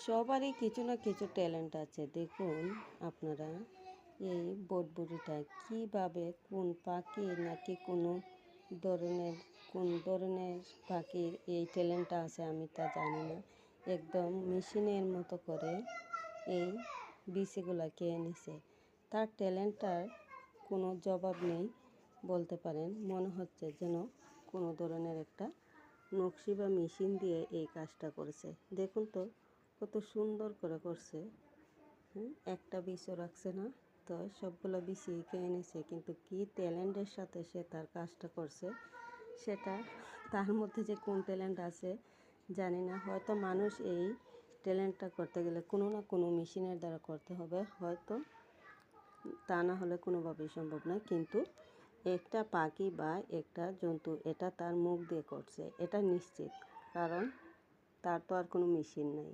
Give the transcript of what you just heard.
সবারই কিছু না কিছু ট্যালেন্ট আছে। দেখুন আপনারা এই বটবুটিটা কীভাবে কোন পাখি নাকি ধরনের কোন ধরনের পাখির এই ট্যালেন্টটা আছে আমি তা জানি না। একদম মেশিনের মতো করে এই বিচিগুলা খেয়ে নিছে। তার ট্যালেন্টটার কোনো জবাব নেই বলতে পারেন। মনে হচ্ছে যেন কোনো ধরনের একটা নকশি বা মেশিন দিয়ে এই কাজটা করেছে। দেখুন তো কত সুন্দর করে করছে। একটা বীজও রাখছে না, তো সবগুলো বীজই খেয়ে নিছে। কিন্তু কি ট্যালেন্টের সাথে সে তার কাজটা করছে, সেটা তার মধ্যে যে কোন ট্যালেন্ট আছে জানি না। হয়তো মানুষ এই ট্যালেন্টটা করতে গেলে কোনো না কোনো মেশিনের দ্বারা করতে হবে, হয়তো তা না হলে কোনোভাবেই সম্ভব নয়। কিন্তু একটা পাখি বা একটা জন্তু এটা তার মুখ দিয়ে করছে, এটা নিশ্চিত, কারণ তার তো আর কোনো মেশিন নাই।